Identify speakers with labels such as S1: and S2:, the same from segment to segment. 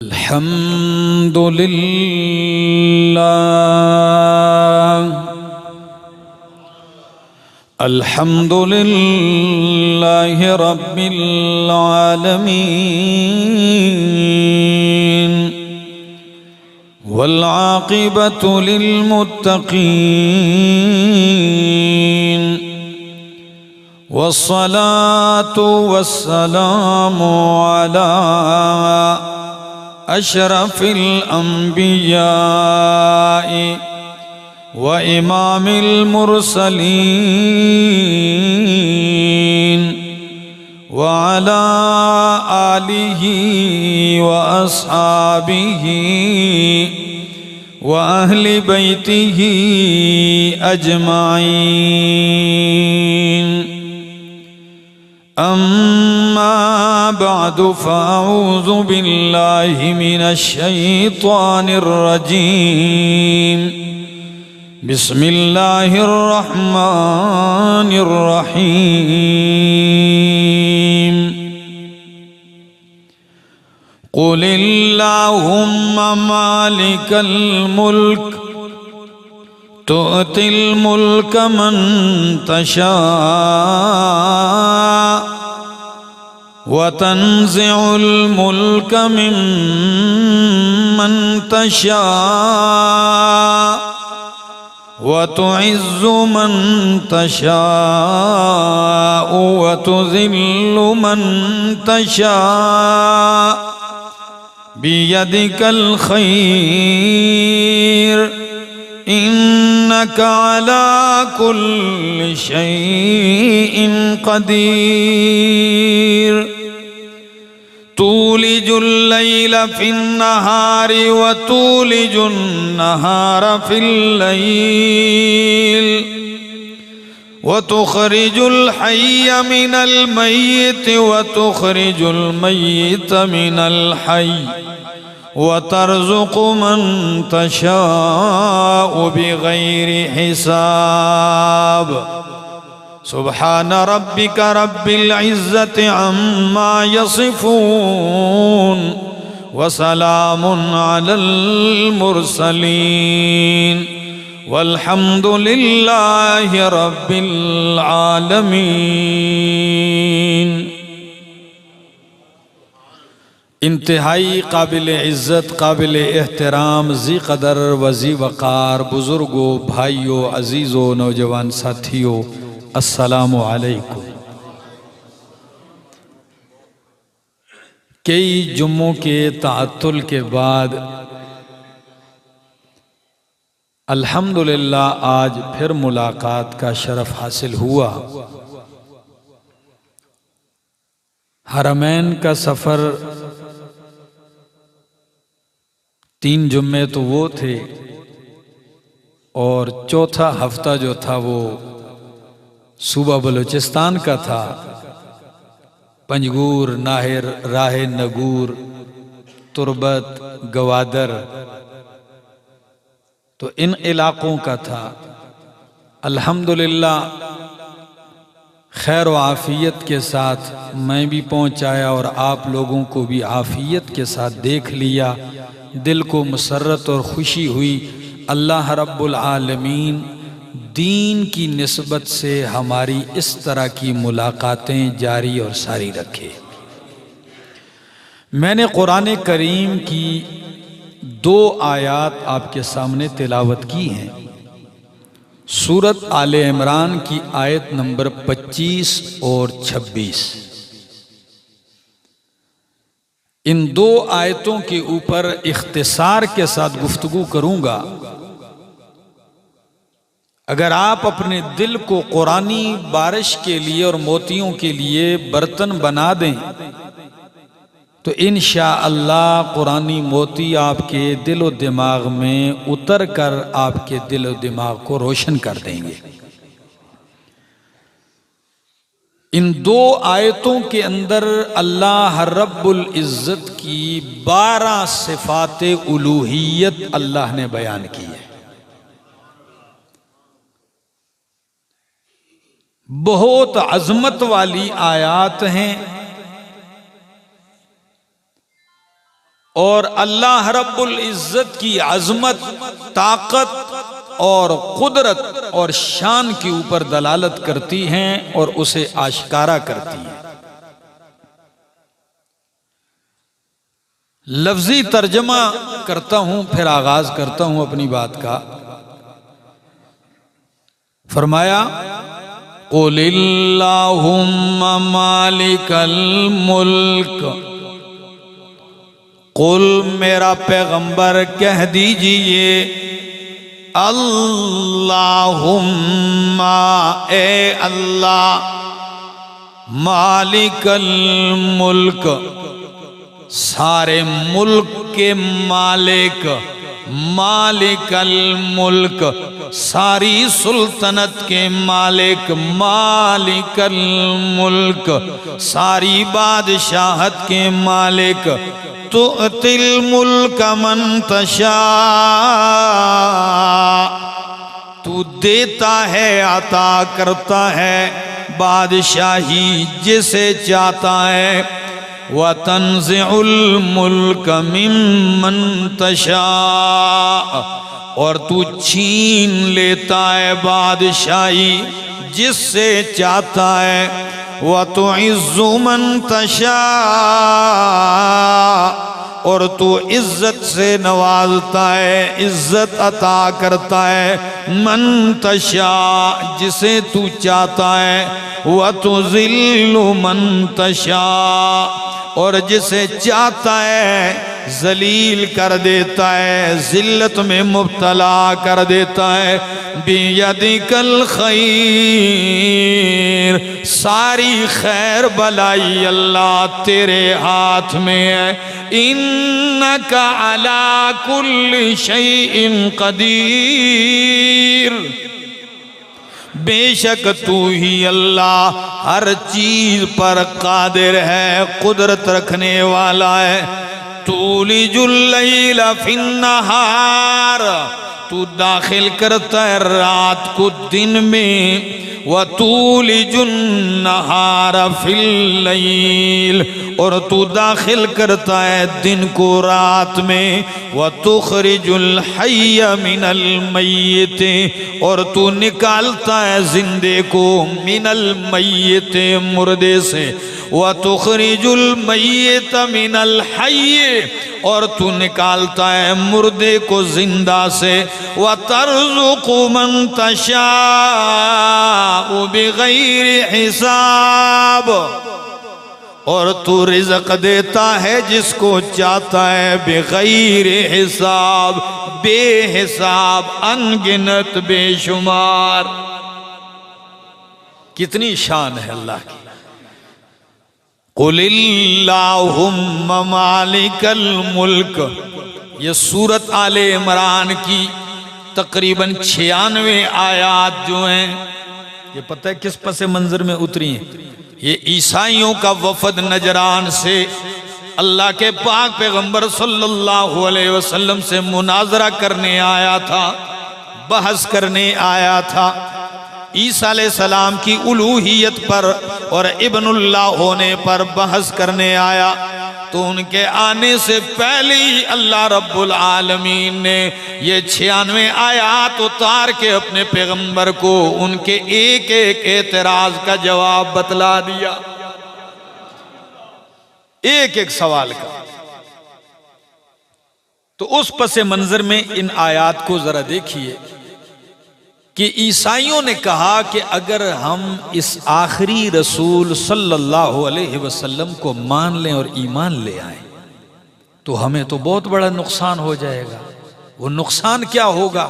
S1: الحمد لله الحمد لله رب العالمين والعاقبة للمتقين والصلاة والسلام على أشرف الأنبياء وإمام المرسلين وعلى آله وأصحابه وأهل بيته أجمعين أما بعد فأعوذ بالله من الشيطان الرجيم بسم الله الرحمن الرحيم قل اللهم مالك الملك تؤتي الملك من تشاء وتنزع الملك ممن تشاء وتعز من تشاء وتذل من تشاء بيدك الخير إنك على كل شيء قدير تولج الليل في النهار وتولج النهار في الليل وتخرج الحي من الميت وتخرج الميت من الحي وترزق من تشاء بغير حساب سبحان ربك رب العزة عما يصفون وسلام على المرسلين والحمد لله رب العالمين. انتہائی قابل عزت، قابل احترام، ذی قدر و ذی وقار بزرگوں، بھائیوں، عزیزوں، نوجوان ساتھیوں، السلام علیکم. کئی جمعوں کے تعطل کے بعد الحمدللہ آج پھر ملاقات کا شرف حاصل ہوا. حرمین کا سفر 3 جمعے تو وہ تھے اور چوتھا ہفتہ جو تھا وہ صوبہ بلوچستان کا تھا. پنجگور، ناہر، راہ نگور، تربت، گوادر، تو ان علاقوں کا تھا. الحمدللہ خیر و عافیت کے ساتھ میں بھی پہنچ آیا اور آپ لوگوں کو بھی عافیت کے ساتھ دیکھ لیا. دل کو مسرت اور خوشی ہوئی. اللہ رب العالمین دین کی نسبت سے ہماری اس طرح کی ملاقاتیں جاری اور ساری رکھے. میں نے قرآن کریم کی 2 آیات آپ کے سامنے تلاوت کی ہیں. سورت آل عمران کی آیت نمبر 25 اور 26. ان 2 آیتوں کے اوپر اختصار کے ساتھ گفتگو کروں گا. اگر آپ اپنے دل کو قرآنی بارش کے لیے اور موتیوں کے لیے برتن بنا دیں تو انشاءاللہ قرآنی موتی آپ کے دل و دماغ میں اتر کر آپ کے دل و دماغ کو روشن کر دیں گے. ان 2 آیتوں کے اندر اللہ رب العزت کی 12 صفات الوہیت اللہ نے بیان کی ہے. بہت عظمت والی آیات ہیں. اور اللہ رب العزت کی عظمت، طاقت اور قدرت اور شان کے اوپر دلالت کرتی ہیں اور اسے آشکارا کرتی ہیں۔ لفظی ترجمہ کرتا ہوں، پھر آغاز کرتا ہوں اپنی بات کا۔ فرمایا قُلِ اللَّهُمَّ مَالِكَ الْمُلْكِ، قل میرا پیغمبر کہہ دیجئے اللہم اے اللہ، مالک الملک سارے ملک کے مالک، مالک الملک ساری سلطنت کے مالک، مالک الملک ساری بادشاہت کے مالک، تُؤْتِي الْمُلْكَ مَنْ تَشَاءُ، تو دیتا ہے، عطا کرتا ہے بادشاہی جسے چاہتا ہے، وَتَنْزِعُ الْمُلْكَ مِمَّنْ تَشَاءُ، اور تو چھین لیتا ہے بادشاہی جس سے چاہتا ہے، وَتُعِزُّ مَن تَشَاءُ، اور تو عزت سے نوازتا ہے، عزت عطا کرتا ہے، من تشاء جسے تو چاہتا ہے، وَتُذِلُّ مَن تَشَاءُ، اور جسے چاہتا ہے ذلیل کر دیتا ہے، ذلت میں مبتلا کر دیتا ہے۔ بِيَدِكَ الْخَيْرِ، ساری خیر بلائی اللہ تیرے ہاتھ میں ہے، إِنَّكَ عَلَى كُلِّ شَيْءٍ قَدِيرٌ، بے شک تو ہی اللہ ہر چیز پر قادر ہے، قدرت رکھنے والا ہے۔ تولج اللیل فی النہار، تو داخل کرتا ہے رات کو دن میں، وَتُولِجُ النَّهَارَ فِي اللَّيْلِ، اور تو داخل کرتا ہے دن کو رات میں، وَتُخْرِجُ الْحَيَّ مِنَ الْمَيِّتِ، اور تو نکالتا ہے زندے کو من المیت مردے سے، وَتُخْرِجُ الْمَيِّتَ مِنَ الْحَيِّ، اور تو نکالتا ہے مردے کو زندہ سے، وَتَرْزُقُ مَن تَشَاءُ بِغَيْرِ حِسَابٍ، اور تو رزق دیتا ہے جس کو چاہتا ہے بغیر حساب، بے حساب، انگنت، بے شمار۔ کتنی شان ہے اللہ کی۔ قُلِ اللَّهُمَّ مَالِكَ الْمُلْكِ، یہ سورت آل عمران کی تقریباً 96 آیات جو ہیں، یہ پتہ ہے کس پس منظر میں اتری ہیں؟ یہ عیسائیوں کا وفد نجران سے اللہ کے پاک پیغمبر صلی اللہ علیہ وسلم سے مناظرہ کرنے آیا تھا، بحث کرنے آیا تھا، عیسیٰ علیہ السلام کی الوہیت پر اور ابن اللہ ہونے پر بحث کرنے آیا۔ تو ان کے آنے سے پہلے ہی اللہ رب العالمین نے یہ 96 آیات اتار کے اپنے پیغمبر کو ان کے ایک ایک اعتراض کا جواب بتلا دیا، ایک ایک سوال کا۔ تو اس پس منظر میں ان آیات کو ذرا دیکھیے کہ عیسائیوں نے کہا کہ اگر ہم اس آخری رسول صلی اللہ علیہ وسلم کو مان لیں اور ایمان لے آئیں تو ہمیں تو بہت بڑا نقصان ہو جائے گا۔ وہ نقصان کیا ہوگا؟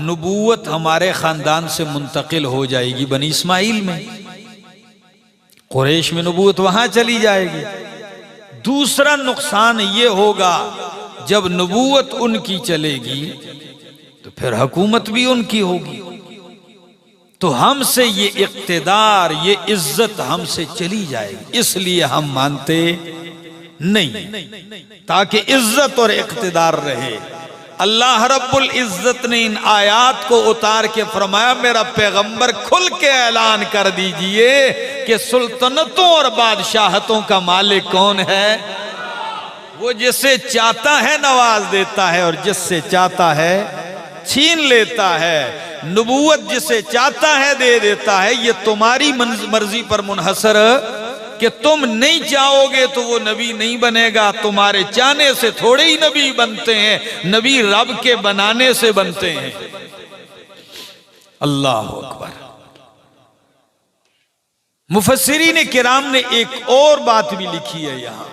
S1: نبوت ہمارے خاندان سے منتقل ہو جائے گی بنی اسماعیل میں، قریش میں نبوت وہاں چلی جائے گی۔ دوسرا نقصان یہ ہوگا جب نبوت ان کی چلے گی تو پھر حکومت بھی ان کی ہوگی، تو ہم سے یہ اقتدار، یہ عزت ہم سے چلی جائے گی، اس لیے ہم مانتے نہیں، تاکہ عزت اور اقتدار رہے۔ اللہ رب العزت نے ان آیات کو اتار کے فرمایا میرا پیغمبر کھل کے اعلان کر دیجئے کہ سلطنتوں اور بادشاہتوں کا مالک کون ہے؟ وہ جسے چاہتا ہے نواز دیتا ہے اور جس سے چاہتا ہے چھین لیتا ہے. نبوت جسے چاہتا ہے دے دیتا ہے. یہ تمہاری مرضی پر منحصر کہ تم نہیں چاہو گے تو وہ نبی نہیں بنے گا. تمہارے چاہنے سے تھوڑے ہی نبی بنتے ہیں، نبی رب کے بنانے سے بنتے ہیں. اللہ اکبر. مفسرین کرام نے ایک اور بات بھی لکھی ہے یہاں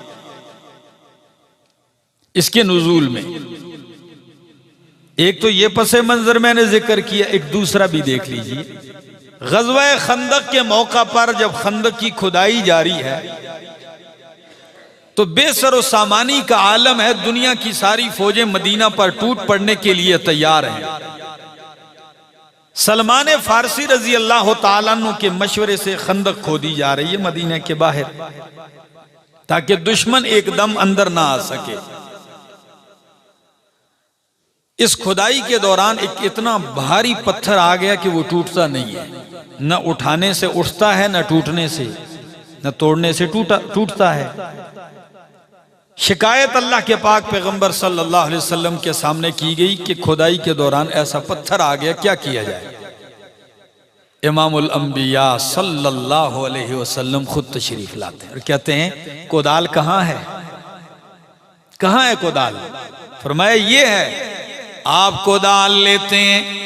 S1: اس کے نزول میں. ایک تو یہ پس منظر میں نے ذکر کیا، ایک دوسرا بھی دیکھ لیجئے. غزوہ خندق کے موقع پر جب خندق کی کھدائی جاری ہے تو بے سر و سامانی کا عالم ہے. دنیا کی ساری فوجیں مدینہ پر ٹوٹ پڑنے کے لیے تیار ہیں. سلمان فارسی رضی اللہ تعالیٰ عنہ کے مشورے سے خندق کھودی جا رہی ہے مدینہ کے باہر، تاکہ دشمن ایک دم اندر نہ آ سکے. اس کھدائی کے دوران ایک اتنا بھاری پتھر آ گیا کہ وہ ٹوٹتا نہیں ہے. نہ اٹھانے سے اٹھتا ہے، نہ ٹوٹنے سے، نہ توڑنے سے ٹوٹتا ہے. شکایت اللہ کے پاک پیغمبر صلی اللہ علیہ وسلم کے سامنے کی گئی کہ کھدائی کے دوران ایسا پتھر آ گیا، کیا کیا جائے؟ امام الانبیاء صلی اللہ علیہ وسلم خود تشریف لاتے ہیں اور کہتے ہیں کودال کہاں ہے؟ کہاں ہے کودال؟ فرمایا یہ ہے. آپ کودال لیتے ہیں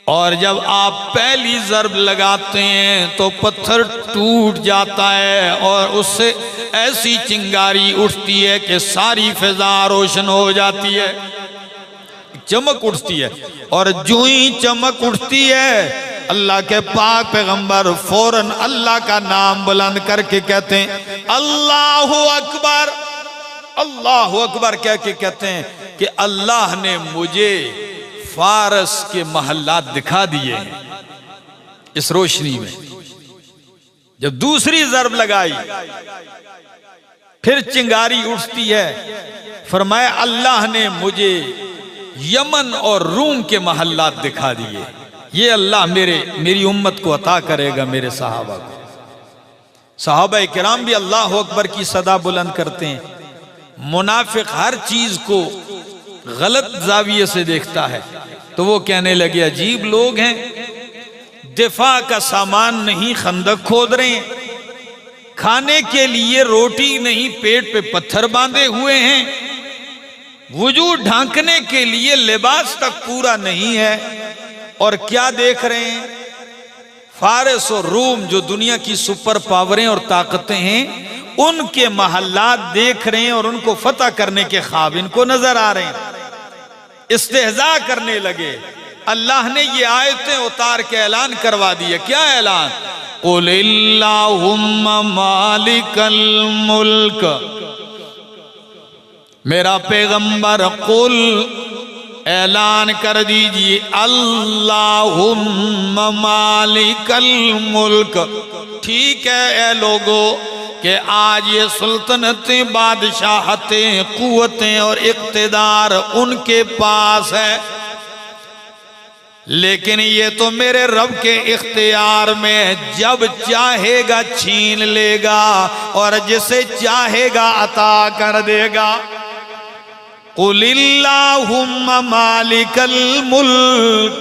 S1: اور جب آپ پہلی ضرب لگاتے ہیں تو پتھر ٹوٹ جاتا ہے اور اس سے ایسی چنگاری اٹھتی ہے کہ ساری فضا روشن ہو جاتی ہے، چمک اٹھتی ہے. اور جو ہی چمک اٹھتی ہے اللہ کے پاک پیغمبر فوراً اللہ کا نام بلند کر کے کہتے ہیں اللہ اکبر. اللہ اکبر کہہ کے کہتے ہیں کہ اللہ نے مجھے فارس کے محلات دکھا دیے ہیں. اس روشنی میں جب دوسری ضرب لگائی پھر چنگاری اٹھتی ہے. فرمایا اللہ نے مجھے یمن اور روم کے محلات دکھا دیے. یہ اللہ میری امت کو عطا کرے گا، میرے صحابہ کو. صحابہ کرام بھی اللہ اکبر کی صدا بلند کرتے ہیں. منافق ہر چیز کو غلط زاویے سے دیکھتا ہے تو وہ کہنے لگے عجیب لوگ ہیں، دفاع کا سامان نہیں خندق کھود رہے ہیں، کھانے کے لیے روٹی نہیں پیٹ پہ پتھر باندھے ہوئے ہیں، وجود ڈھانکنے کے لیے لباس تک پورا نہیں ہے، اور کیا دیکھ رہے ہیں؟ فارس اور روم جو دنیا کی سپر پاوریں اور طاقتیں ہیں ان کے محلات دیکھ رہے ہیں اور ان کو فتح کرنے کے خواب ان کو نظر آ رہے ہیں. استہزاء کرنے لگے. اللہ نے یہ آیتیں اتار کے اعلان کروا دیا. کیا اعلان؟ قُلِ اللَّهُمَّ مَالِكَ الْمُلْكَ. میرا پیغمبر قل اعلان کر دیجئے اللہم مالک الملک. ٹھیک ہے اے لوگو کہ آج یہ سلطنتیں، بادشاہتیں، قوتیں اور اقتدار ان کے پاس ہے، لیکن یہ تو میرے رب کے اختیار میں، جب چاہے گا چھین لے گا اور جسے چاہے گا عطا کر دے گا. قُلِ اللَّهُمَّ مَالِكَ الْمُلْكِ.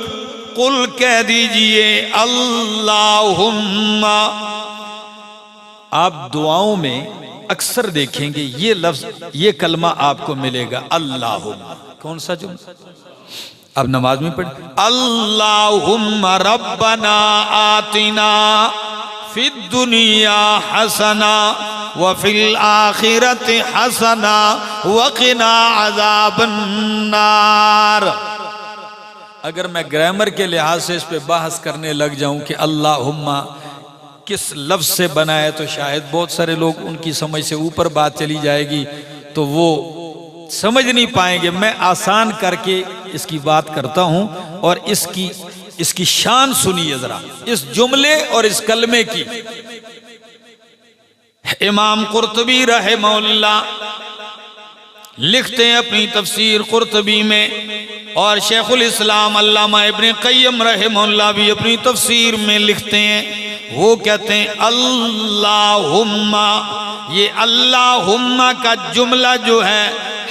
S1: قُل کہہ دیجئے اللہم. آپ دعاؤں میں اکثر دیکھیں گے یہ لفظ، یہ کلمہ آپ کو ملے گا اللہم. کون سا جملہ؟ اب نماز میں پڑھ اللہم ربنا آتنا فی الدنیا حسنا وفی الآخرت حسنا وقنا عذاب النار. اگر میں گرامر کے لحاظ سے اس پہ بحث کرنے لگ جاؤں کہ اللہم کس لفظ سے بنا ہے تو شاید بہت سارے لوگ ان کی سمجھ سے اوپر بات چلی جائے گی تو وہ سمجھ نہیں پائیں گے. میں آسان کر کے اس کی بات کرتا ہوں اور اس کی شان سنیے ذرا، اس جملے اور اس کلمے کی. امام قرطبی رحمہ اللہ لکھتے ہیں اپنی تفسیر قرطبی میں، اور شیخ الاسلام علامہ ابن قیم رحمہ اللہ بھی اپنی تفسیر میں لکھتے ہیں. وہ کہتے ہیں اللہم یہ اللہم کا جملہ جو ہے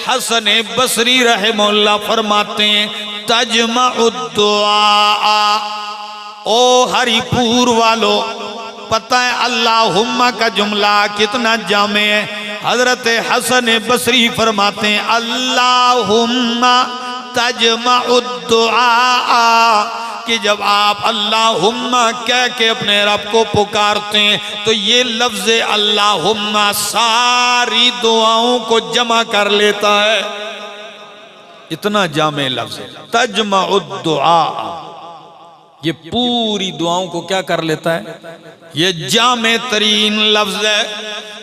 S1: حسن بصری رحمہ اللہ فرماتے ہیں تجمع الدعاء، او ہری پور والو پتہ ہے اللہم کا جملہ کتنا جامع ہے۔ حضرت حسن بصری فرماتے ہیں اللہم تجمع الدعاء، کہ جب آپ اللہم کہہ کے اپنے رب کو پکارتے ہیں تو یہ لفظ اللہم ساری دعاؤں کو جمع کر لیتا ہے، اتنا جامع لفظ ہے تجمع الدعاء، یہ پوری دعاؤں کو کیا کر لیتا ہے، یہ جامع ترین لفظ ہے۔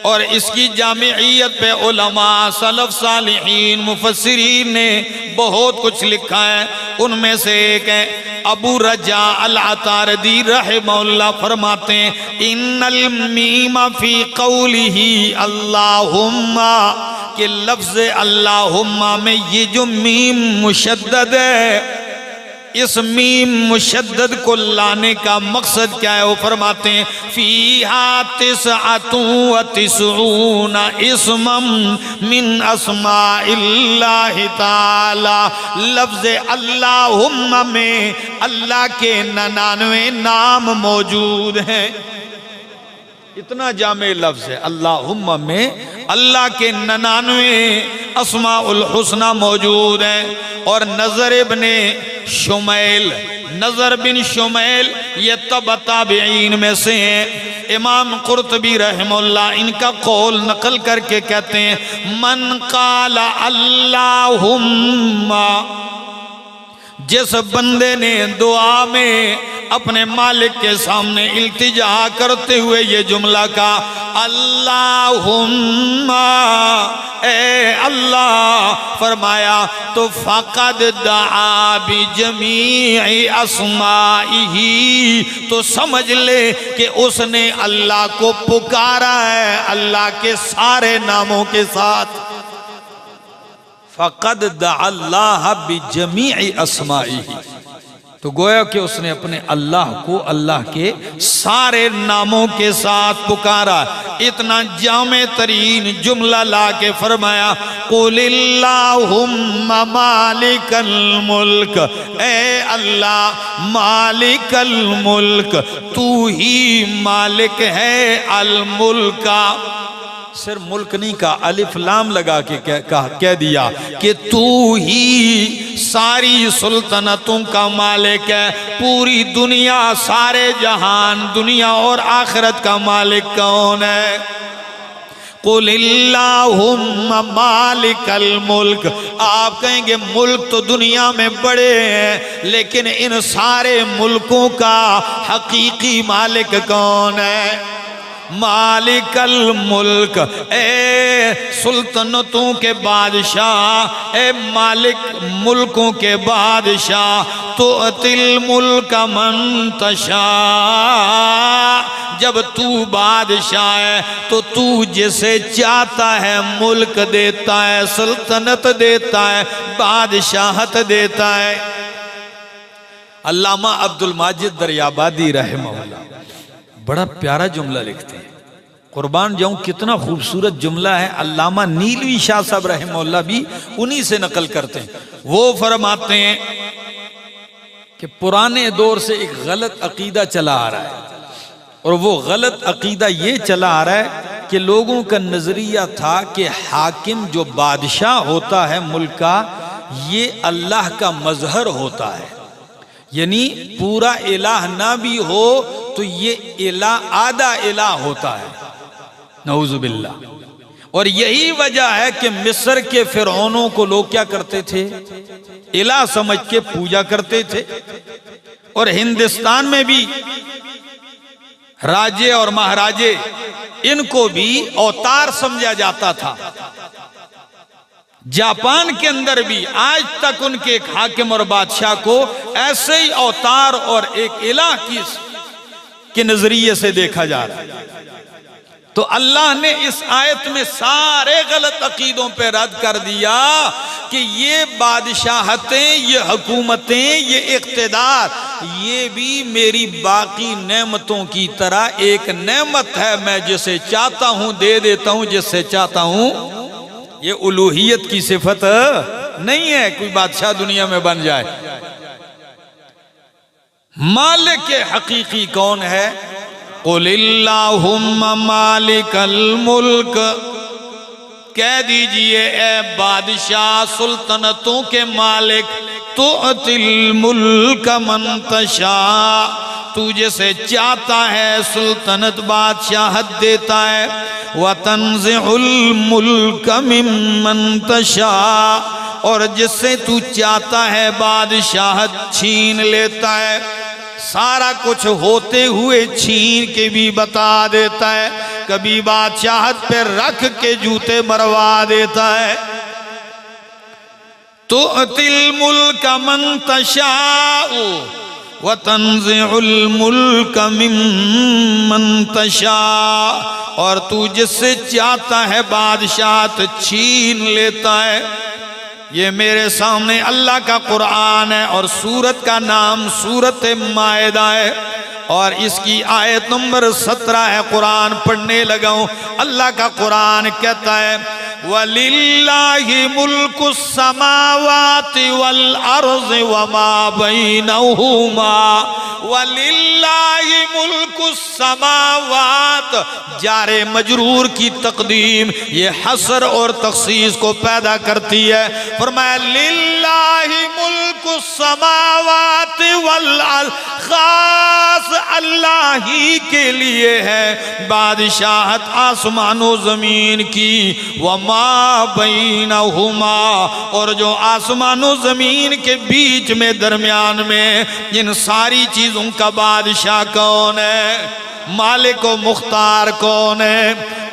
S1: اور اس کی جامعیت پہ علماء سلف صالحین مفسرین نے بہت کچھ لکھا ہے، ان میں سے ایک ہے ابو رجاء العطاردی رحمہ اللہ فرماتے ہیں ان المیم فی قولہ اللہم، کہ لفظ اللہم میں یہ جو میم مشدد ہے، اس میم مشدد کو لانے کا مقصد کیا ہے؟ وہ فرماتے ہیں فیہا 99 اسما من اسماء اللہ تعالی، لفظ اللہم میں اللہ کے 99 نام موجود ہیں، اتنا جامع لفظ ہے۔ اللہم میں اللہ کے 99 اسماء الحسنہ موجود ہیں۔ اور نظر بن شمیل یہ تابعین میں سے ہیں۔ امام قرطبی رحمہ اللہ ان کا قول نقل کر کے کہتے ہیں من قال اللہم، جس بندے نے دعا میں اپنے مالک کے سامنے التجا کرتے ہوئے یہ جملہ کہا اللہم اے اللہ، فرمایا تو فقد دعا بجمیع اسمائہ، تو سمجھ لے کہ اس نے اللہ کو پکارا ہے اللہ کے سارے ناموں کے ساتھ۔ فقد دعا اللہ بجمیع اسمائہ، تو گویا کہ اس نے اپنے اللہ کو اللہ کے سارے ناموں کے ساتھ پکارا۔ اتنا جامع ترین جملہ لا کے فرمایا قُلِ اللہم مالک الملک، اے اللہ مالک الملک، تو ہی مالک ہے الملک، صرف ملک نہیں کہا، الف لام لگا کے کہہ دیا کہ تو ہی ساری سلطنتوں کا مالک ہے، پوری دنیا سارے جہان دنیا اور آخرت کا مالک کون ہے؟ قُلِ اللہم مالک الملک، آپ کہیں گے ملک تو دنیا میں بڑے ہیں لیکن ان سارے ملکوں کا حقیقی مالک کون ہے؟ مالک الملک، اے سلطنتوں کے بادشاہ، اے مالک ملکوں کے بادشاہ، تُؤْتِي الْمُلْكَ مَن تَشَاءُ، جب تو بادشاہ ہے تو تو جسے چاہتا ہے ملک دیتا ہے، سلطنت دیتا ہے، بادشاہت دیتا ہے۔ علامہ عبد الماجد دریابادی رحمہ اللہ بڑا پیارا جملہ لکھتے ہیں، قربان جاؤں کتنا خوبصورت جملہ ہے۔ علامہ نیلوی شاہ صاحب رحمہ اللہ بھی انہی سے نقل کرتے ہیں۔ وہ فرماتے ہیں کہ پرانے دور سے ایک غلط عقیدہ چلا آ رہا ہے، اور وہ غلط عقیدہ یہ چلا آ رہا ہے کہ لوگوں کا نظریہ تھا کہ حاکم جو بادشاہ ہوتا ہے ملک کا، یہ اللہ کا مظہر ہوتا ہے، یعنی پورا الہ نہ بھی ہو تو یہ الہ آدھا الہ ہوتا ہے، نعوذ باللہ۔ اور یہی وجہ ہے کہ مصر کے فرعونوں کو لوگ کیا کرتے تھے؟ الہ سمجھ کے پوجا کرتے تھے۔ اور ہندوستان میں بھی راجے اور مہاراجے ان کو بھی اوتار سمجھا جاتا تھا۔ جاپان کے اندر بھی آج تک ان کے ایک حاکم اور بادشاہ کو ایسے ہی اوتار اور ایک الہ کے نظریے سے دیکھا جا رہا ہے۔ تو اللہ نے اس آیت میں سارے غلط عقیدوں پہ رد کر دیا کہ یہ بادشاہتیں، یہ حکومتیں، یہ اقتدار یہ بھی میری باقی نعمتوں کی طرح ایک نعمت ہے، میں جسے چاہتا ہوں دے دیتا ہوں، جس سے چاہتا ہوں۔ یہ الوہیت کی صفت نہیں ہے کوئی بادشاہ دنیا میں بن جائے۔ مالک حقیقی کون ہے؟ قُلِ اللَّهُمَّ مَالِكَ الْمُلْكِ، کہہ دیجئے اے بادشاہ سلطنتوں کے مالک، تُعْتِي الْمُلْكَ مَنْ تَشَاءُ، تو جسے چاہتا ہے سلطنت بادشاہت دیتا ہے، وَتَنْزِعُ الْمُلْكَ مِمَّنْ تَشَاءُ، اور جس سے تو چاہتا ہے بادشاہت چھین لیتا ہے۔ سارا کچھ ہوتے ہوئے چھین کے بھی بتا دیتا ہے، کبھی بادشاہت پہ رکھ کے جوتے مروا دیتا ہے۔ تُعْتِي الْمُلْكَ مَنْ تَشَاءُ وَتَنْزِعُ الْمُلْكَ مِمَّنْ تَشَاءُ، اور تو جس سے چاہتا ہے بادشاہت چھین لیتا ہے۔ یہ میرے سامنے اللہ کا قرآن ہے اور سورت کا نام سورت مائدہ ہے، اور اس کی آیت نمبر 17 ہے۔ قرآن پڑھنے لگا ہوں، اللہ کا قرآن کہتا ہے وَلِلَّهِ مُلْكُ السَّمَاوَاتِ وَالْأَرْضِ وَمَا بَيْنَهُمَا، وَلِلَّهِ مُلْكُ السَّمَاوَاتِ، جار مجرور کی تقدیم یہ حصر اور تخصیص کو پیدا کرتی ہے۔ فرمایا لِلَّهِ مُلْكُ السَّمَاوَاتِ وَالْأَرْضِ، خاص اللہ ہی کے لیے ہے بادشاہت آسمان و زمین کی، وَمَا بَيْنَهُمَا، اور جو آسمان و زمین کے بیچ میں درمیان میں ان ساری چیزوں کا بادشاہ کون ہے؟ مالک و مختار کون ہے؟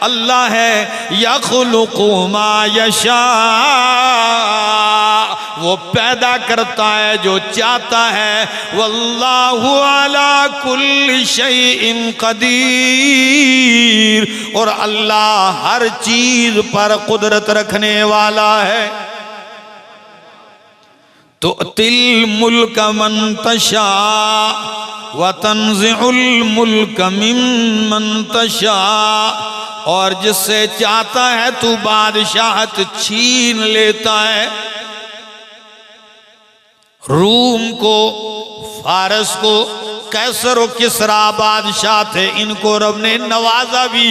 S1: اللہ ہے۔ یخلق ما یشاء، وہ پیدا کرتا ہے جو چاہتا ہے۔ واللہ علی کل شیء قدیر، اور اللہ ہر چیز پر قدرت رکھنے والا ہے۔ تُؤْتِي الْمُلْكَ مَنْ تَشَاءُ وَتَنْزِعُ الْمُلْكَ مِمَّنْ تَشَاءُ، اور جس سے چاہتا ہے تو بادشاہت چھین لیتا ہے۔ روم کو، فارس کو قیصر و کسریٰ بادشاہ تھے، ان کو رب نے نوازا بھی۔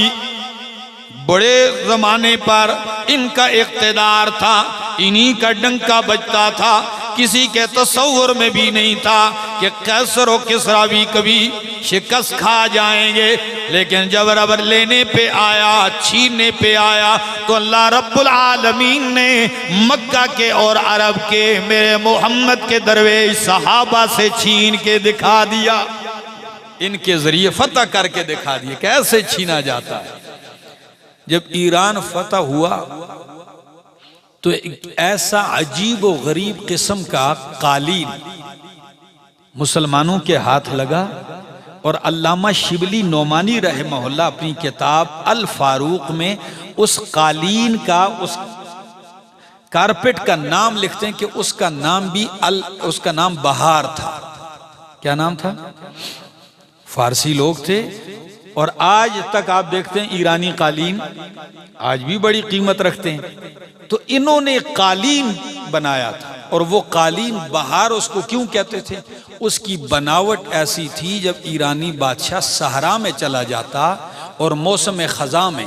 S1: بڑے زمانے پر ان کا اقتدار تھا، انہی کا ڈنکا بجتا تھا۔ کسی کے تصور میں بھی نہیں تھا کہ قیصر و کسریٰ بھی کبھی شکست کھا جائیں گے، لیکن جب رب لینے پہ آیا، چھیننے پہ آیا، تو اللہ رب العالمین نے مکہ کے اور عرب کے میرے محمد کے درویش صحابہ سے چھین کے دکھا دیا، ان کے ذریعے فتح کر کے دکھا دیا کیسے چھینا جاتا ہے۔ جب ایران فتح ہوا تو ایک ایسا عجیب و غریب قسم کا قالین مسلمانوں کے ہاتھ لگا، اور علامہ شبلی نعمانی رحمہ اللہ اپنی کتاب الفاروق میں اس قالین کا، اس کارپٹ کا نام لکھتے ہیں کہ اس کا نام بھی اس کا نام بہار تھا۔ کیا نام تھا؟ فارسی لوگ تھے، اور آج تک آپ دیکھتے ہیں ایرانی قالین آج بھی بڑی قیمت رکھتے ہیں۔ تو انہوں نے قالین بنایا تھا، اور وہ قالین بہار اس کو کیوں کہتے تھے؟ اس کی بناوٹ ایسی تھی، جب ایرانی بادشاہ صحرا میں چلا جاتا اور موسم خزاں میں،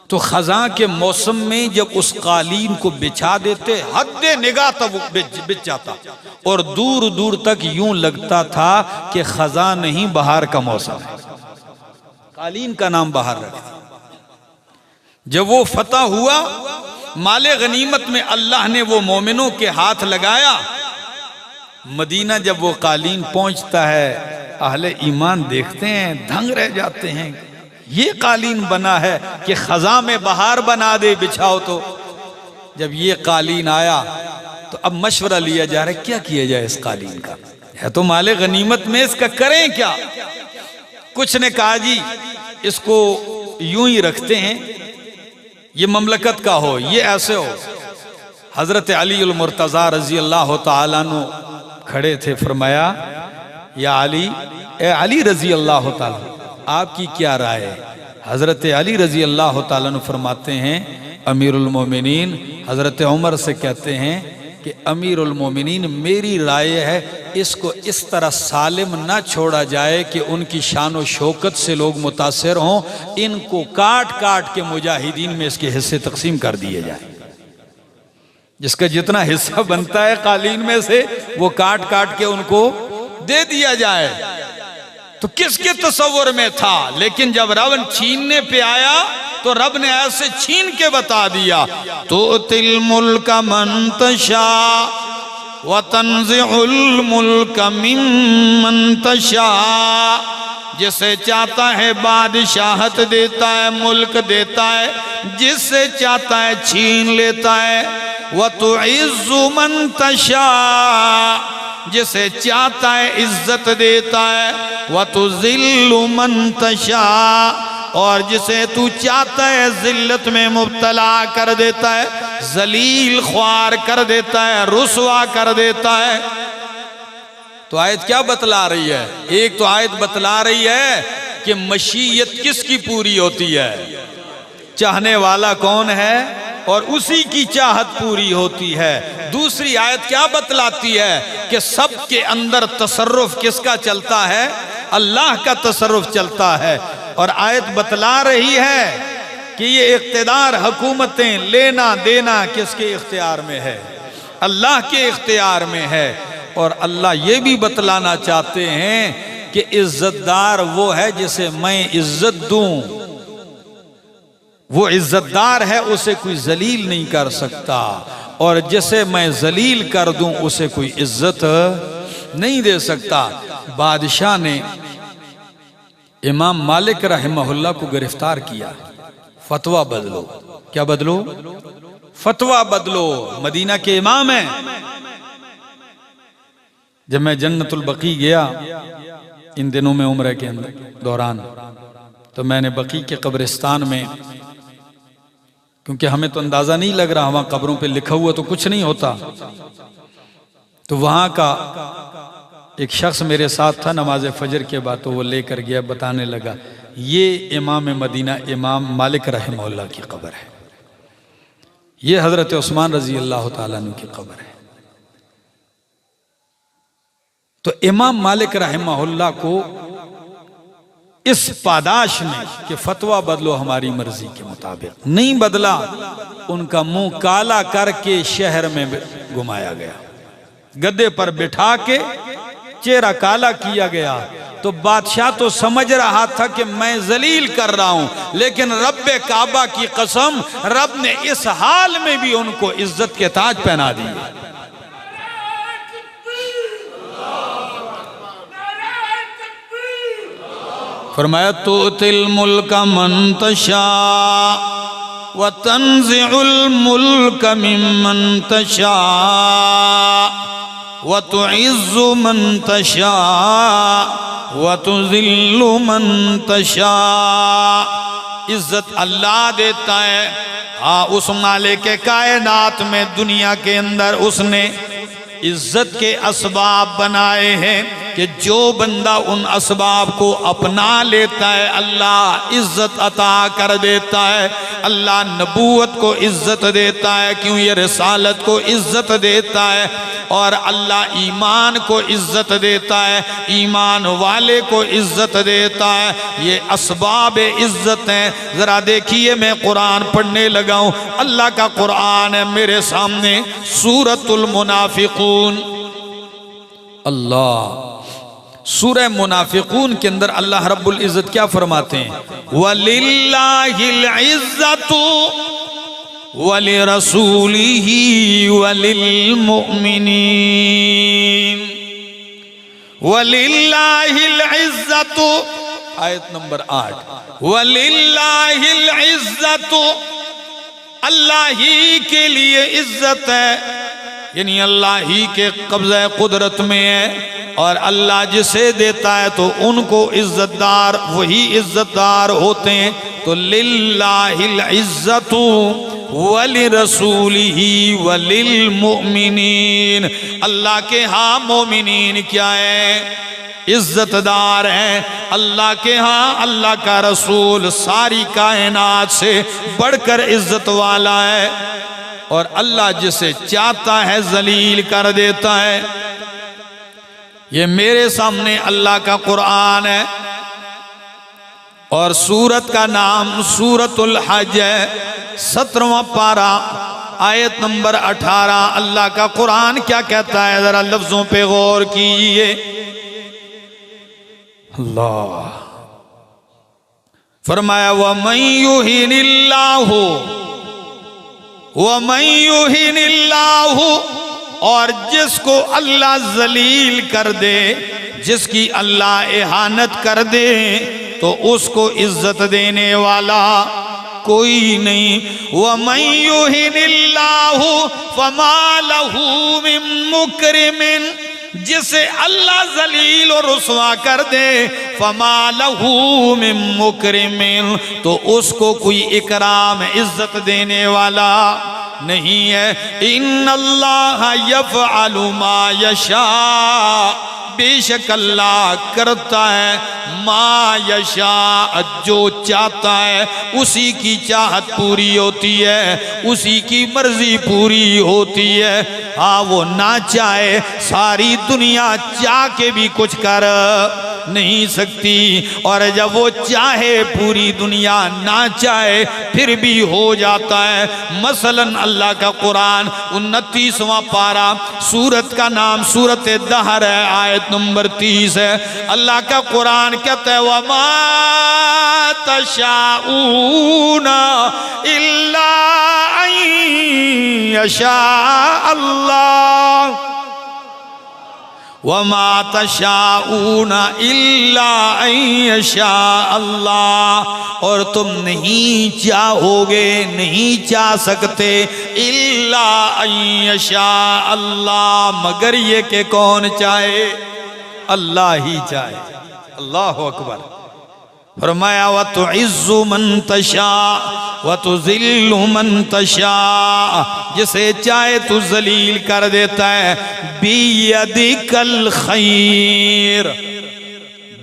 S1: تو خزاں کے موسم میں جب اس قالین کو بچھا دیتے، حد نگاہ تک وہ بچ جاتا، اور دور دور تک یوں لگتا تھا کہ خزاں نہیں بہار کا موسم ہے۔ قالین کا نام بہار رکھا۔ جب وہ فتح ہوا، مال غنیمت میں اللہ نے وہ مومنوں کے ہاتھ لگایا۔ مدینہ جب وہ قالین پہنچتا ہے، اہل ایمان دیکھتے ہیں، دھنگ رہ جاتے ہیں، یہ قالین بنا ہے کہ خزاں میں بہار بنا دے، بچھاؤ تو۔ جب یہ قالین آیا تو اب مشورہ لیا جا رہا ہے کیا کیا جائے اس قالین کا، ہے تو مال غنیمت میں، اس کا کریں کیا؟ کچھ نے کہا جی اس کو یوں ہی رکھتے ہیں، یہ مملکت کا ہو، یہ ایسے ہو۔ حضرت علی المرتضیٰ رضی اللہ تعالیٰ عنہ کھڑے تھے، فرمایا یا علی، اے علی رضی اللہ تعالیٰ آپ کی کیا رائے ہے؟ حضرت علی رضی اللہ تعالیٰ عنہ فرماتے ہیں امیر المومنین حضرت عمر سے کہتے ہیں کہ امیر المومنین میری رائے ہے اس کو اس طرح سالم نہ چھوڑا جائے کہ ان کی شان و شوکت سے لوگ متاثر ہوں، ان کو کاٹ کاٹ کے مجاہدین میں اس کے حصے تقسیم کر دیے جائیں، جس کا جتنا حصہ بنتا ہے قالین میں سے وہ کاٹ کاٹ کے ان کو دے دیا جائے۔ تو کس کے تصور میں تھا؟ لیکن جب رب چھیننے پہ آیا تو رب نے ایسے چھین کے بتا دیا تُؤْتِي الْمُلْكَ مَن تَشَاءُ وَتَنزِعُ الْمُلْكَ مِمَّن تَشَاءُ، جسے چاہتا ہے بادشاہت دیتا ہے، ملک دیتا ہے، جسے چاہتا ہے چھین لیتا ہے۔ وَتُعِزُّ مَن تَشَاءُ، جسے چاہتا ہے عزت دیتا ہے۔ وَتُذِلُّ مَن تَشَاءُ، اور جسے تو چاہتا ہے ذلت میں مبتلا کر دیتا ہے، ذلیل خوار کر دیتا ہے، رسوا کر دیتا ہے۔ تو آیت کیا بتلا رہی ہے؟ ایک تو آیت بتلا رہی ہے کہ مشیت کس کی پوری ہوتی ہے؟ چاہنے والا کون ہے اور اسی کی چاہت پوری ہوتی ہے۔ دوسری آیت کیا بتلاتی ہے کہ سب کے اندر تصرف کس کا چلتا ہے؟ اللہ کا تصرف چلتا ہے۔ اور آیت بتلا رہی ہے کہ یہ اقتدار، حکومتیں، لینا دینا کس کے اختیار میں ہے؟ اللہ کے اختیار میں ہے۔ اور اللہ یہ بھی بتلانا چاہتے ہیں کہ عزت دار وہ ہے جسے میں عزت دوں، وہ عزت دار ہے، اسے کوئی ذلیل نہیں کر سکتا، اور جسے میں ذلیل کر دوں اسے کوئی عزت نہیں دے سکتا۔ بادشاہ نے امام مالک رحمہ اللہ کو گرفتار کیا، فتویٰ بدلو۔ کیا بدلو؟ فتویٰ بدلو۔ مدینہ کے امام ہیں۔ جب میں جنت البقیع گیا ان دنوں میں عمرہ کے دوران، تو میں نے بقیع کے قبرستان میں، کیونکہ ہمیں تو اندازہ نہیں لگ رہا، وہاں قبروں پہ لکھا ہوا تو کچھ نہیں ہوتا، تو وہاں کا ایک شخص میرے ساتھ تھا نماز فجر کے بعد، تو وہ لے کر گیا، بتانے لگا یہ امام مدینہ امام مالک رحمہ اللہ کی قبر ہے، یہ حضرت عثمان رضی اللہ تعالیٰ عنہ کی قبر ہے۔ تو امام مالک رحمہ اللہ کو اس پاداش میں کہ فتویٰ بدلو ہماری مرضی کے مطابق، نہیں بدلا، ان کا منہ کالا کر کے شہر میں گھمایا گیا، گدے پر بٹھا کے چہرہ کالا کیا گیا۔ تو بادشاہ تو سمجھ رہا تھا کہ میں ذلیل کر رہا ہوں، لیکن رب کعبہ کی قسم، رب نے اس حال میں بھی ان کو عزت کے تاج پہنا دی۔ فرمایا تُؤْتِي الْمُلْكَ مَن تَشَاءُ وَتَنزِعُ الْمُلْكَ مِمَّن تَشَاءُ وَتُعِزُّ مَن تَشَاءُ وَتُذِلُّ مَن تَشَاءُ۔ عزت اللہ دیتا ہے، ہاں اس مالک کائنات میں دنیا کے اندر اس نے عزت کے اسباب بنائے ہیں کہ جو بندہ ان اسباب کو اپنا لیتا ہے اللہ عزت عطا کر دیتا ہے۔ اللہ نبوت کو عزت دیتا ہے، کیوں یہ رسالت کو عزت دیتا ہے، اور اللہ ایمان کو عزت دیتا ہے، ایمان والے کو عزت دیتا ہے۔ یہ اسباب عزت ہیں۔ ذرا دیکھیے میں قرآن پڑھنے لگا ہوں، اللہ کا قرآن ہے میرے سامنے، سورۃ المنافقون۔ اللہ سورہ منافقون کے اندر اللہ رب العزت کیا فرماتے ہیں؟ وَلِلَّهِ الْعِزَّةُ وَلِرَسُولِهِ وَلِلْمُؤْمِنِينَ۔ وَلِلَّهِ الْعِزَّةُ، آیت نمبر 8، وَلِلَّهِ الْعِزَّةُ، اللہ ہی کے لیے عزت ہے، یعنی اللہ ہی کے قبضہ قدرت میں ہے، اور اللہ جسے دیتا ہے تو ان کو عزت دار، وہی عزت دار ہوتے ہیں۔ تو للہ العزت ولرسولہ وللمؤمنین، اللہ کے ہاں مومنین کیا ہے؟ عزت دار ہیں اللہ کے ہاں، اللہ کا رسول ساری کائنات سے بڑھ کر عزت والا ہے، اور اللہ جسے چاہتا ہے ذلیل کر دیتا ہے۔ یہ میرے سامنے اللہ کا قرآن ہے، اور سورت کا نام سورت الحج ہے، 17واں پارہ آیت نمبر 18۔ اللہ کا قرآن کیا کہتا ہے، ذرا لفظوں پہ غور کیجئے۔ اللہ فرمایا وَمَن يُهِنِ اللَّهُ وَمَن يُهِنِ اللَّهُ، اور جس کو اللہ ذلیل کر دے، جس کی اللہ اہانت کر دے، تو اس کو عزت دینے والا کوئی نہیں۔ وَمَن يُهِنِ اللَّهُ فَمَا لَهُ مِن مُكْرِمٍ، جسے اللہ ذلیل اور رسوا کر دے، فَمَا لَهُ مِن مُكْرِمٍ، تو اس کو کوئی اکرام عزت دینے والا نہیں ہے۔ إِنَّ اللَّهَ يَفْعَلُ مَا يَشَاءُ، بے شک اللہ کرتا ہے ما یشاء، جو چاہتا ہے اسی کی چاہت پوری ہوتی ہے، اسی کی مرضی پوری ہوتی ہے۔ ہاں وہ نہ چاہے، ساری دنیا چاہ کے بھی کچھ کر نہیں سکتی، اور جب وہ چاہے پوری دنیا نہ چاہے پھر بھی ہو جاتا ہے۔ مثلا اللہ کا قرآن 29واں پارہ، سورت کا نام سورت دہر ہے، آیت نمبر 30 ہے۔ اللہ کا قرآن کہتا ہے وَمَا تَشَاءُونَ إِلَّا أَن يَشَاءَ اللَّهُ، وَمَا تَشَاءُونَ إِلَّا أَن يَشَاءَ اللَّهُ، اور تم نہیں چاہو گے، نہیں چاہ سکتے، إِلَّا أَن يَشَاءَ اللَّهُ، مگر یہ کہ کون چاہے، اللہ ہی چاہے۔ اللہ اکبر۔ فرمایا وَتُعِزُّ مَن تَشَاءُ وَتُذِلُّ مَن تَشَاءُ، جسے چاہے تو ذلیل کر دیتا ہے۔ بِيَدِكَ الْخَيْرُ،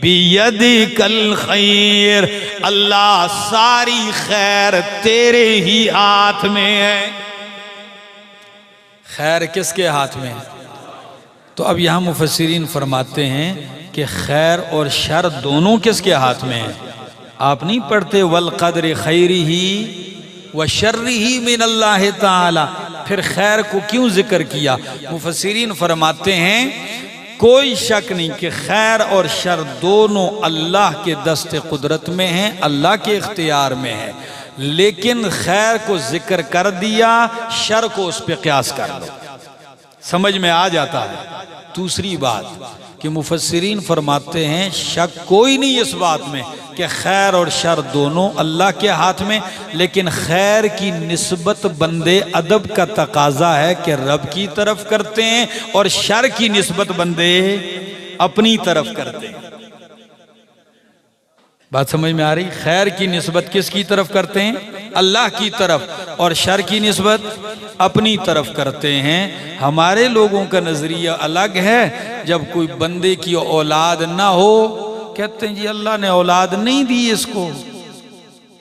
S1: بِيَدِكَ الْخَيْرُ، اللہ ساری خیر تیرے ہی ہاتھ میں ہے۔ خیر کس کے ہاتھ میں ہے؟ تو اب یہاں مفسرین فرماتے ہیں کہ خیر اور شر دونوں کس کے ہاتھ میں ہیں؟ آپ نہیں پڑھتے وَالْقَدْرِ خَيْرِهِ وَشَرِّهِ مِنَ اللَّهِ تَعَالَى، پھر خیر کو کیوں ذکر کیا؟ مفسرین فرماتے ہیں کوئی شک نہیں کہ خیر اور شر دونوں اللہ کے دست قدرت میں ہیں، اللہ کے اختیار میں ہیں، لیکن خیر کو ذکر کر دیا، شر کو اس پہ قیاس کر لو، سمجھ میں آ جاتا ہے۔ دوسری بات کہ مفسرین فرماتے ہیں شک کوئی نہیں اس بات میں کہ خیر اور شر دونوں اللہ کے ہاتھ میں، لیکن خیر کی نسبت بندے ادب کا تقاضا ہے کہ رب کی طرف کرتے ہیں، اور شر کی نسبت بندے اپنی طرف کرتے ہیں۔ بات سمجھ میں آ رہی؟ خیر کی نسبت کس کی طرف کرتے ہیں؟ اللہ کی طرف، اور شر کی نسبت اپنی طرف کرتے ہیں۔ ہمارے لوگوں کا نظریہ الگ ہے، جب کوئی بندے کی اولاد نہ ہو کہتے ہیں جی اللہ نے اولاد نہیں دی اس کو،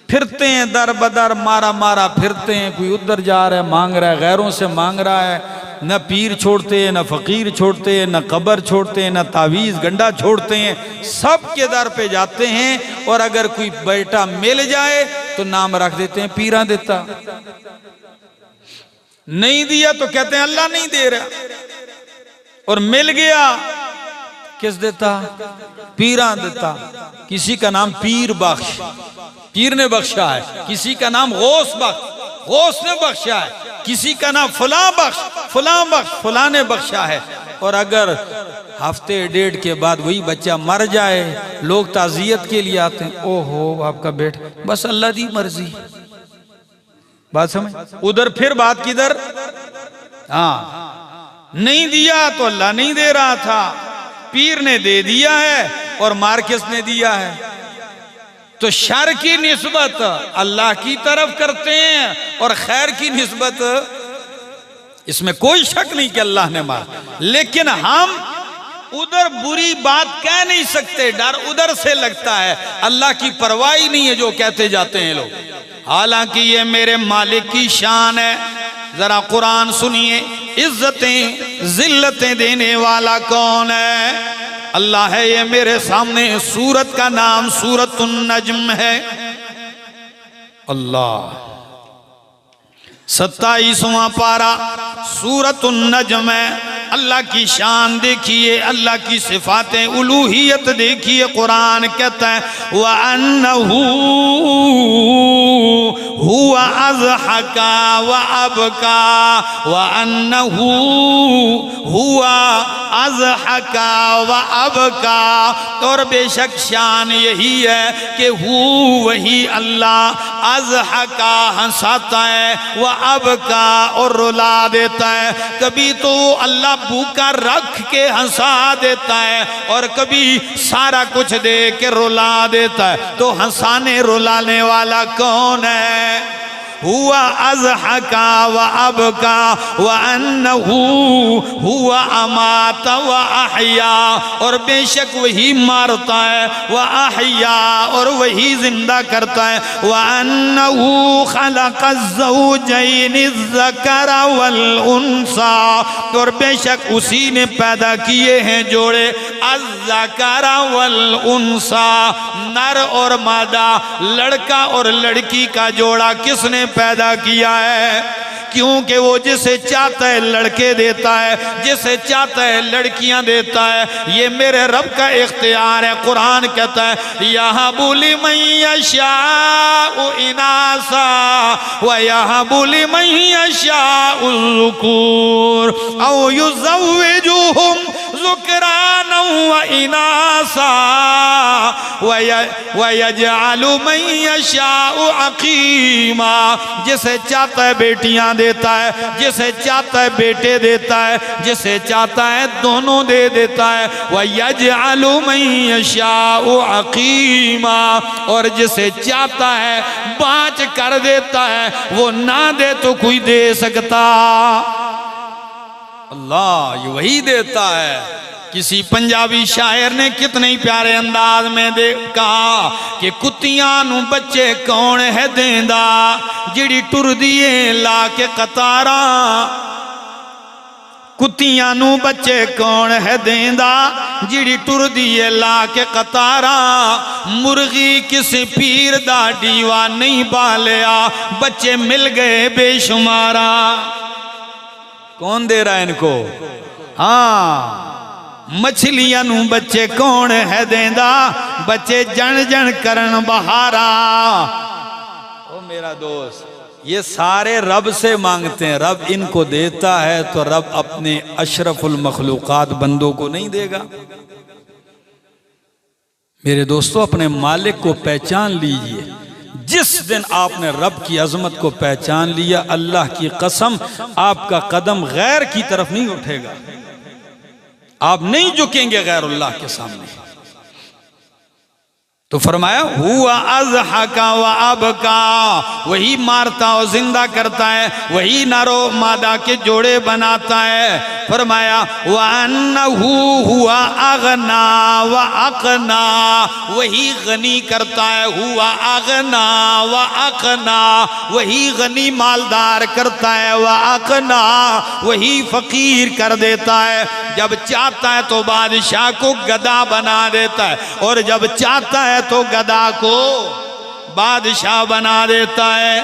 S1: پھرتے ہیں در بدر، مارا مارا پھرتے ہیں، کوئی ادھر جا رہا ہے مانگ رہا ہے، غیروں سے مانگ رہا ہے، نہ پیر چھوڑتے ہیں، نہ فقیر چھوڑتے ہیں، نہ قبر چھوڑتے ہیں، نہ تعویذ گنڈا چھوڑتے ہیں، سب کے در پہ جاتے ہیں، اور اگر کوئی بیٹا مل جائے تو نام رکھ دیتے ہیں پیراں دیتا، نہیں دیا تو کہتے ہیں اللہ نہیں دے رہا، اور مل گیا کس دیتا؟ پیراں دیتا۔ کسی کا نام پیر بخش، پیر نے بخشا ہے، کسی کا نام غوث بخش، غوث نے بخشا ہے، کسی کا نام فلاں بخش، فلاں بخش، فلاں نے بخشا ہے۔ اور اگر ہفتے ڈیڑھ کے بعد وہی بچہ مر جائے، لوگ تعزیت کے لیے آتے ہیں، او ہو آپ کا بیٹا، بس اللہ دی مرضی۔ بات سمجھ؟ ادھر پھر بات کدھر؟ ہاں نہیں دیا تو اللہ نہیں دے رہا تھا، پیر نے دے دیا ہے، اور مار کس نے دیا ہے؟ تو شر کی نسبت اللہ کی طرف کرتے ہیں، اور خیر کی نسبت اس میں کوئی شک نہیں کہ اللہ نے مارا، لیکن ہم ادھر بری بات کہہ نہیں سکتے، ڈر ادھر سے لگتا ہے، اللہ کی پرواہ ہی نہیں ہے جو کہتے جاتے ہیں لوگ۔ حالانکہ یہ میرے مالک کی شان ہے۔ ذرا قرآن سنیے، عزتیں ذلتیں دینے والا کون ہے؟ اللہ ہے۔ یہ میرے سامنے سورت کا نام سورۃ النجم ہے۔ اللہ 27واں پارہ سورۃ النجم ہے۔ اللہ کی شان دیکھیے، اللہ کی صفات الوہیت دیکھیے۔ قرآن کہتا ہے وَأَنَّهُ هُوَ أَضْحَكَ وَأَبْكَى وَأَنَّهُ هُوَ أَضْحَكَ وَأَبْكَى، اور بے شک شان یہی ہے کہ وہی اللہ اضحک ہنساتا ہے، وَأَبْكَى اور رلا دیتا ہے۔ کبھی تو اللہ بھوکا رکھ کے ہنسا دیتا ہے اور کبھی سارا کچھ دے کے رلا دیتا ہے۔ تو ہنسانے رلانے والا کون ہے؟ هو اضحک وابکا وانہ هو امات واحیا، اور بے شک وہی مارتا ہے، واحیا اور وہی زندہ کرتا ہے، وانہ خلق الزوجین الذکر والانثى، اور بے شک اسی نے پیدا کیے ہیں جوڑے الذکر والانثى، نر اور مادہ، لڑکا اور لڑکی کا جوڑا کس نے پیدا کیا ہے؟ کیونکہ وہ جسے چاہتا ہے لڑکے دیتا ہے، جسے چاہتا ہے لڑکیاں دیتا ہے۔ یہ میرے رب کا اختیار ہے۔ قرآن کہتا ہے یَهَبُ لِمَن يَشَاءُ إِنَاثًا وَيَهَبُ لِمَن يَشَاءُ الذُّكُورَ أَوْ يُزَوِّجُهُمْ ذُكْرَانًا وَإِنَاثًا وَيَجْعَلُ مَن يَشَاءُ عَقِيمًا، جسے چاہتا ہے بیٹیاں دیتا ہے، جسے چاہتا ہے بیٹے دیتا ہے، جسے چاہتا ہے دونوں دے دیتا ہے۔ وَيَجْعَلُ مَن يَشَاءُ عَقِيمًا، اور جسے چاہتا ہے بانچ کر دیتا ہے، وہ نہ دے تو کوئی دے سکتا۔ اللہ یہ وہی دیتا ہے۔ کسی پنجابی شاعر نے کتنے پیارے انداز میں کہا کہ کتیاں نو بچے کون ہے دیندا، جڑی ٹر دیے لا کے قطاراں، کتیاں نو بچے کون ہے دیندا، جڑی ٹر دیے لا کے قطاراں، مرغی کسی پیر دا ڈیوا نہیں بالیا، بچے مل گئے بے شمارا۔ کون دے رہا ہے ان کو؟ ہاں، مچھلیاں نو بچے کون ہے دیندا، بچے جن جن کرن بہارا۔ او میرا دوست، یہ سارے رب سے مانگتے ہیں، رب ان کو دیتا ہے تو رب اپنے اشرف المخلوقات بندوں کو نہیں دے گا؟ میرے دوستو، اپنے مالک کو پہچان لیجئے۔ جس دن آپ نے رب کی عظمت کو پہچان لیا، اللہ کی قسم آپ کا قدم غیر کی طرف نہیں اٹھے گا، آپ نہیں جھکیں گے غیر اللہ کے سامنے۔ تو فرمایا ہوا اضحک و ابکا، وہی مارتا اور زندہ کرتا ہے، وہی نر و مادہ کے جوڑے بناتا ہے۔ فرمایا وَأَنَّهُ هُوَ أَغْنَى وَأَقْنَى، وہی غنی کرتا ہے، ہوا اغنا وَأَقْنَى، وہی غنی مالدار کرتا ہے، وَأَقْنَى وہی فقیر کر دیتا ہے۔ جب چاہتا ہے تو بادشاہ کو گدا بنا دیتا ہے، اور جب چاہتا ہے تو گدا کو بادشاہ بنا دیتا ہے۔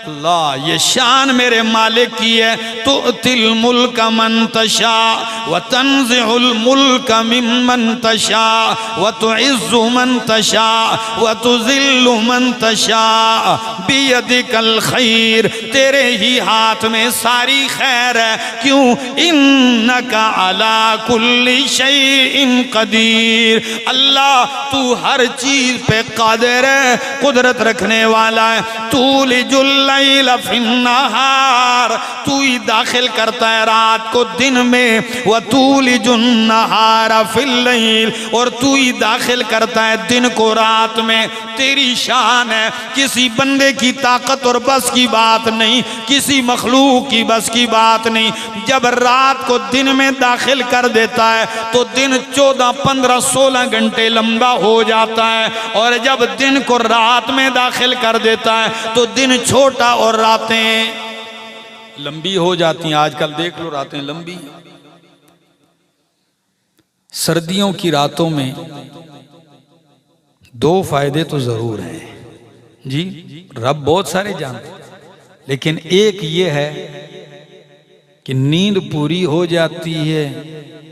S1: اللہ، یہ شان میرے مالک کی ہے۔ تُؤْتِي الْمُلْكَ مَن تَشَاءُ وَتَنزِعُ الْمُلْكَ مِمَّن تَشَاءُ وَتُعِزُّ مَن تَشَاءُ وَتُذِلُّ مَن تَشَاءُ بِيَدِكَ الْخَيْرُ، تیرے ہی ہاتھ میں ساری خیر ہے۔ کیوں؟ إِنَّكَ عَلَى كُلِّ شَيْءٍ قَدِيرٌ، اللہ تو ہر چیز پہ قادر ہے، قدرت رکھنے والا ہے۔ تولج اللیل فی النہار، تو ہی داخل کرتا ہے رات کو دن میں، وتولج النہار فی اللیل، اور تو ہی داخل کرتا ہے دن کو رات میں۔ تیری شان ہے، کسی بندے کی طاقت اور بس کی بات نہیں، کسی مخلوق کی بس کی بات نہیں۔ جب رات کو دن میں داخل کر دیتا ہے تو دن 14 15 16 گھنٹے لمبا ہو جاتا ہے، اور جب دن کو رات میں داخل کر دیتا ہے تو دن چھوٹا اور راتیں لمبی ہو جاتی ہیں۔ آج کل دیکھ لو راتیں لمبی۔ سردیوں کی راتوں میں دو فائدے تو ضرور ہیں جی، رب بہت سارے جانتے ہیں، لیکن ایک یہ ہے کہ نیند پوری ہو جاتی ہے،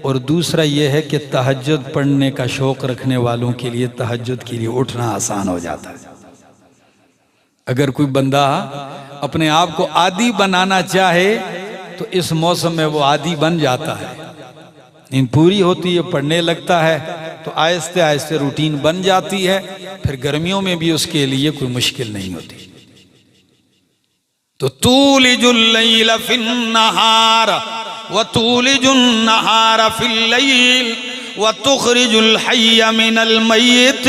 S1: اور دوسرا یہ ہے کہ تہجد پڑھنے کا شوق رکھنے والوں کے لیے تہجد کے لیے اٹھنا آسان ہو جاتا ہے۔ اگر کوئی بندہ اپنے آپ کو عادی بنانا چاہے تو اس موسم میں وہ عادی بن جاتا ہے، نیند پوری ہوتی ہے، پڑھنے لگتا ہے تو آہستہ آہستہ روٹین بن جاتی ہے، پھر گرمیوں میں بھی اس کے لیے کوئی مشکل نہیں ہوتی۔ تو تولج اللیل فی النہار وتولج النہار فی اللیل وتخرج الحی من المیت،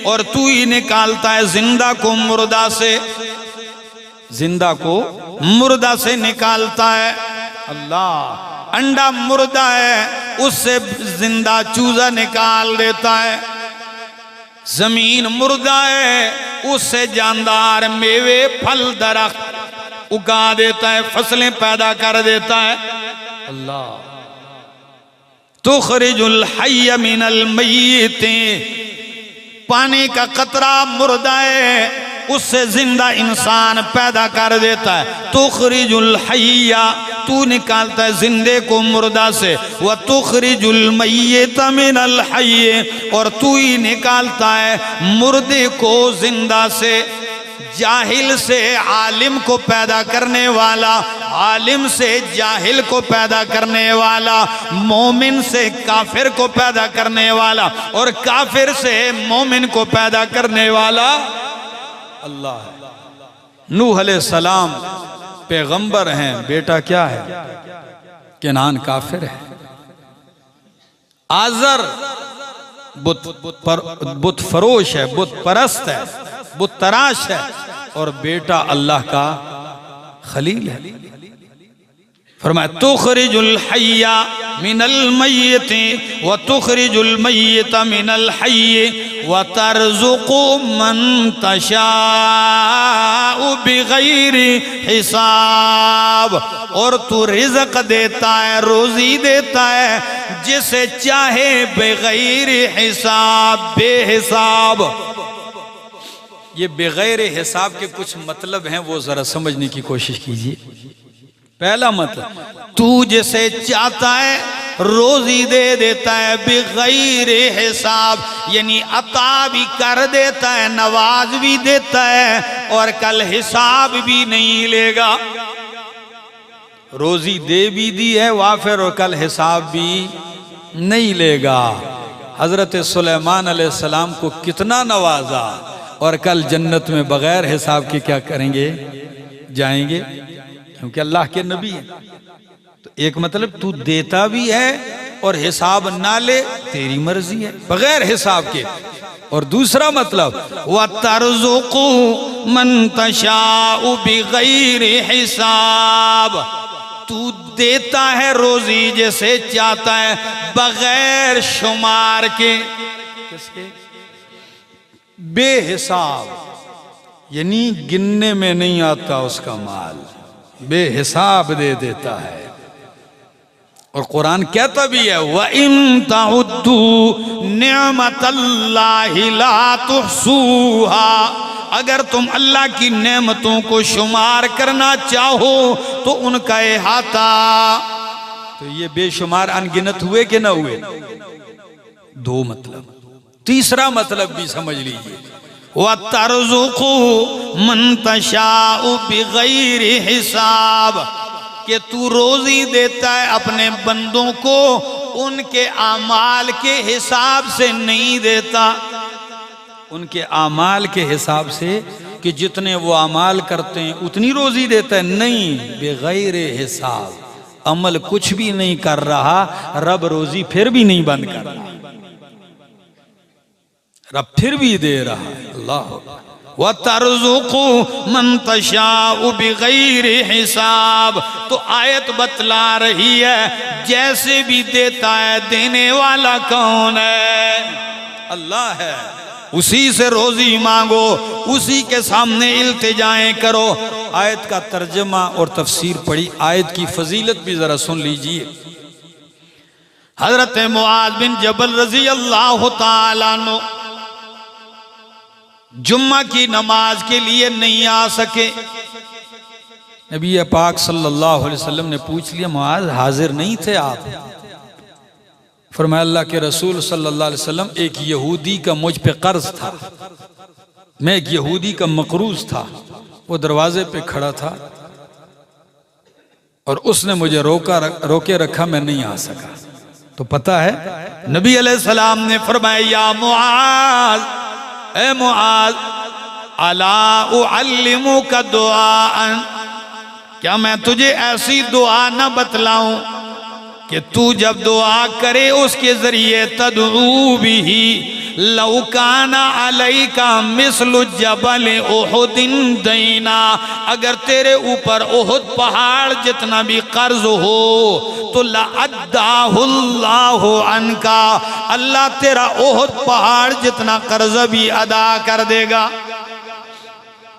S1: اور تو ہی نکالتا ہے زندہ کو مردہ سے، زندہ کو مردہ سے نکالتا ہے اللہ۔ انڈا مردہ ہے، اس سے زندہ چوزہ نکال دیتا ہے۔ زمین مردہ ہے، اس سے جاندار میوے پھل درخت اگا دیتا ہے، فصلیں پیدا کر دیتا ہے اللہ۔ تخرج الحی من المیت، پانی کا قطرہ مردہ ہے، اس سے زندہ انسان پیدا کر دیتا ہے۔ تخرج الحی، تو نکالتا ہے زندے کو مردہ سے، وتخرج المیت من الحی، اور تو ہی نکالتا ہے مردے کو زندہ سے۔ جاہل سے عالم کو پیدا کرنے والا، عالم سے جاہل کو پیدا کرنے والا، مومن سے کافر کو پیدا کرنے والا، اور کافر سے مومن کو پیدا کرنے والا اللہ ہے۔ نوح علیہ السلام پیغمبر ہیں، بیٹا کیا ہے؟ کنعان کافر ہے۔ آزر بت فروش ہے، بت پرست ہے، بت تراش ہے، اور بیٹا اللہ کا خلیل ہے۔ فرمایا تخرج الحی من المیت وتخرج المیت من الحی وترزق من تشاء بغیر حساب، اور تو رزق دیتا ہے، روزی دیتا ہے جسے چاہے بغیر حساب، بے حساب۔ یہ بغیر حساب کے کچھ مطلب ہیں، وہ ذرا سمجھنے کی کوشش کیجئے۔ پہلا مطلب، تو جسے چاہتا ہے روزی دے دیتا ہے بغیر حساب، یعنی عطا بھی کر دیتا ہے، نواز بھی دیتا ہے، اور کل حساب بھی نہیں لے گا۔ روزی دے بھی دی ہے وافر، اور کل حساب بھی نہیں لے گا۔ حضرت سلیمان علیہ السلام کو کتنا نوازا، اور کل جنت میں بغیر حساب کے کیا کریں گے؟ جائیں گے، کیونکہ اللہ کے نبی ہیں۔ تو ایک مطلب تو دیتا بھی ہے اور حساب نہ لے، تیری مرضی ہے، بغیر حساب کے۔ اور دوسرا مطلب وَتَرْزُقُ مَن تَشَاءُ بِغَيْرِ حِسَاب، تو دیتا ہے روزی جسے چاہتا ہے بغیر شمار کے، کس کے؟ بے حساب، یعنی گننے میں نہیں آتا اس کا مال، بے حساب دے دیتا ہے۔ اور قرآن کہتا بھی ہے وَإِن تَعُدُّوا نِعْمَةَ اللَّهِ لَا تُحْصُوهَا، اگر تم اللہ کی نعمتوں کو شمار کرنا چاہو تو ان کا احاطہ، تو یہ بے شمار انگنت ہوئے کہ نہ ہوئے؟ دو مطلب۔ تیسرا مطلب بھی سمجھ لیجئے، وَتَرْزُقُ مَن تَشَاءُ بِغَيْرِ حِسَاب، کہ تو روزی دیتا ہے اپنے بندوں کو ان کے اعمال کے حساب سے نہیں دیتا، ان کے اعمال کے حساب سے کہ جتنے وہ اعمال کرتے ہیں اتنی روزی دیتا ہے، نہیں، بغیر حساب، عمل کچھ بھی نہیں کر رہا، رب روزی پھر بھی نہیں بند کر رہا، رب پھر بھی دے رہا ہے۔ اللہ وَتَرْزُقُ مَن تَشَاءُ بِغَيْرِ حِسَاب، تو آیت بتلا رہی ہے جیسے بھی دیتا ہے، دینے والا کون ہے؟ اللہ ہے، اسی سے روزی مانگو، اسی کے سامنے التجائیں کرو۔ آیت کا ترجمہ اور تفسیر پڑھی، آیت کی فضیلت بھی ذرا سن لیجئے۔ حضرت معاذ بن جبل رضی اللہ تعالیٰ عنہ جمعہ کی نماز کے لیے نہیں آ سکے، نبی پاک صلی اللہ علیہ وسلم نے پوچھ لیا، معاذ حاضر نہیں تھے آپ؟ فرمایا اللہ کے رسول صلی اللہ علیہ وسلم، ایک یہودی کا مجھ پہ قرض تھا، میں ایک یہودی کا مقروض تھا، وہ دروازے پہ کھڑا تھا اور اس نے مجھے روکے رکھا، میں نہیں آ سکا۔ تو پتہ ہے نبی علیہ السلام نے فرمایا، یا معاذ، اے معاذ، الا اعلمک دعاء، کیا میں تجھے ایسی دعا نہ بتلاؤں کہ تو جب دعا کرے اس کے ذریعے تدعو بھی لو کان علیک مثل جبل احد دینا، اگر تیرے اوپر احد پہاڑ جتنا بھی قرض ہو تو لَعَدَّاهُ اللَّهُ عَنْكَ، اللہ تیرا احد پہاڑ جتنا قرض بھی ادا کر دے گا۔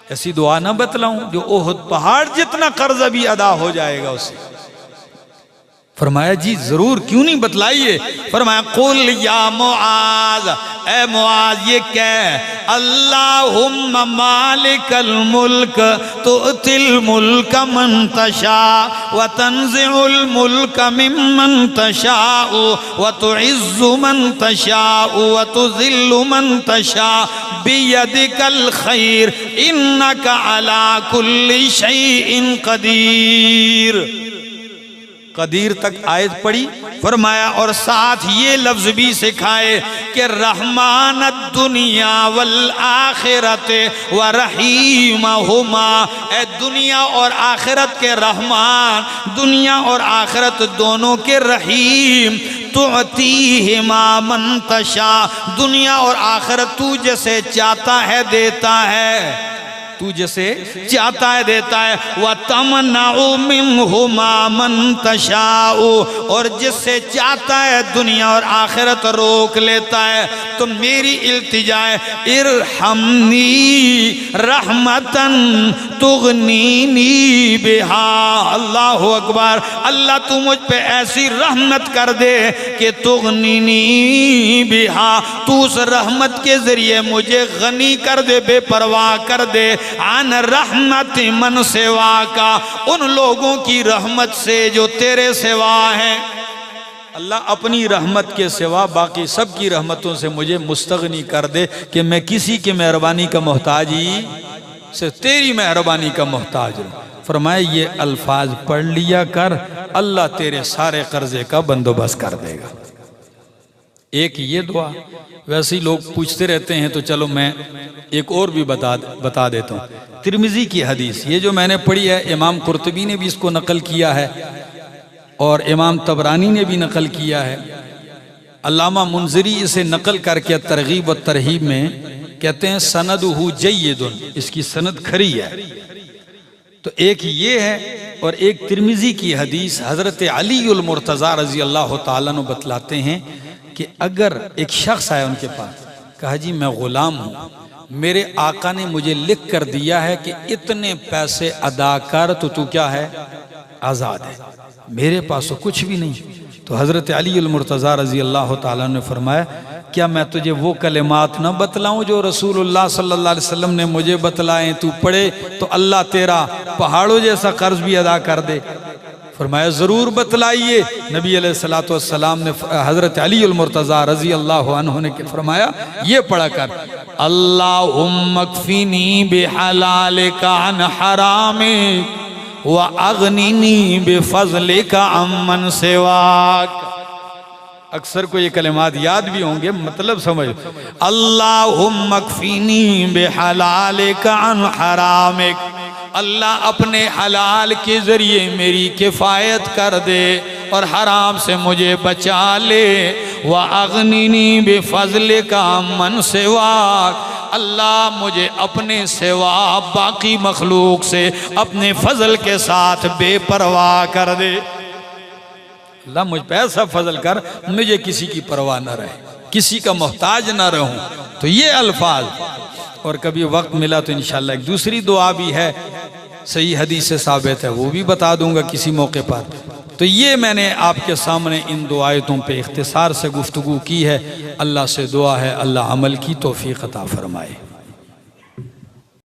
S1: ایسی دعا نہ بتلاؤں جو احد پہاڑ جتنا قرض بھی ادا ہو جائے گا اسے؟ فرمایا جی ضرور، کیوں نہیں بتلائیے؟ فرمایا قل یا معاذ، اے معاذ یہ کہہ، اللہم مالک الملک تؤتی الملک من تشاء وتنزع الملک ممن تشاء وتعز من تشاء وتذل من تشاء بیدک الخیر انک علی کل شیء قدیر۔ قدیر تک آیت پڑھی، فرمایا اور ساتھ یہ لفظ بھی سکھائے کہ رحمان الدنیا والآخرت ورحیمہما، اے دنیا اور آخرت کے رحمان، دنیا اور آخرت دونوں کے رحیم، تعطیہما من تشاء، دنیا اور آخرت تو جسے چاہتا ہے دیتا ہے، تو جسے چاہتا ہے دیتا ہے، وَتَمْنَعُ مِنْهُمَا مَنْ تَشَاءُ، اور جس سے چاہتا ہے دنیا اور آخرت روک لیتا ہے۔ تو میری التجا ہے ارحمنی رحمتاً تغنینی بہا، اللہ اکبر، اللہ تو مجھ پہ ایسی رحمت کر دے کہ تغنینی بہا، تو اس رحمت کے ذریعے مجھے غنی کر دے، بے پرواہ کر دے، عن رحمت من سوا کا، ان لوگوں کی رحمت سے جو تیرے سوا ہیں۔ اللہ اپنی رحمت کے سوا باقی سب کی رحمتوں سے مجھے مستغنی کر دے کہ میں کسی کی مہربانی کا محتاج ہی، صرف تیری مہربانی کا محتاج ہوں۔ فرمایا یہ الفاظ پڑھ لیا کر، اللہ تیرے سارے قرضے کا بندوبست کر دے گا۔ ایک یہ دعا، ویسے ہی لوگ پوچھتے رہتے ہیں تو چلو میں ایک اور بھی بتا دیتا ہوں۔ ترمذی کی حدیث، یہ جو میں نے پڑھی ہے، امام قرطبی نے بھی اس کو نقل کیا ہے اور امام طبرانی نے بھی نقل کیا ہے، علامہ منذری اسے نقل کر کے ترغیب و ترہیب میں کہتے ہیں سندہ جید، اس کی سند کھری ہے۔ تو ایک یہ ہے اور ایک ترمذی کی حدیث، حضرت علی المرتضیٰ رضی اللہ تعالیٰ عنہ بتلاتے ہیں کہ اگر ایک شخص آیا ان کے پاس، کہا جی میں غلام ہوں، میرے آقا نے مجھے لکھ کر دیا ہے کہ اتنے پیسے ادا کر تو کیا ہے؟ آزاد ہے، میرے پاس تو کچھ بھی نہیں۔ تو حضرت علی المرتضیٰ رضی اللہ تعالیٰ نے فرمایا کیا میں تجھے وہ کلمات نہ بتلاؤں جو رسول اللہ صلی اللہ علیہ وسلم نے مجھے بتلائیں، تو پڑھے تو اللہ تیرا پہاڑوں جیسا قرض بھی ادا کر دے؟ فرمایا ضرور بتلائیے۔ نبی علیہ السلام نے حضرت علی المرتضیٰ رضی اللہ عنہ نے فرمایا یہ پڑھا کر، اللہم اکفینی بحلالک عن حرامک وَأَغْنِنِي بِفَضْلِكَ عَمَّنْ سِوَاكَ۔ اکثر کو یہ کلمات یاد بھی ہوں گے، مطلب سمجھ، اللہم اکفینی بحلالک عن حرامک، اللہ اپنے حلال کے ذریعے میری کفایت کر دے اور حرام سے مجھے بچا لے، وَأَغْنِنِي بِفَضْلِكَ عَمَّنْ سِوَاكَ، اللہ مجھے اپنے سوا باقی مخلوق سے اپنے فضل کے ساتھ بے پرواہ کر دے۔ اللہ مجھ پہ ایسا فضل کر مجھے کسی کی پرواہ نہ رہے، کسی کا محتاج نہ رہوں۔ تو یہ الفاظ، اور کبھی وقت ملا تو انشاءاللہ ایک دوسری دعا بھی ہے، صحیح حدیث سے ثابت ہے، وہ بھی بتا دوں گا کسی موقع پر۔ تو یہ میں نے آپ کے سامنے ان دو آیتوں پہ اختصار سے گفتگو کی ہے۔ اللہ سے دعا ہے اللہ عمل کی توفیق عطا فرمائے۔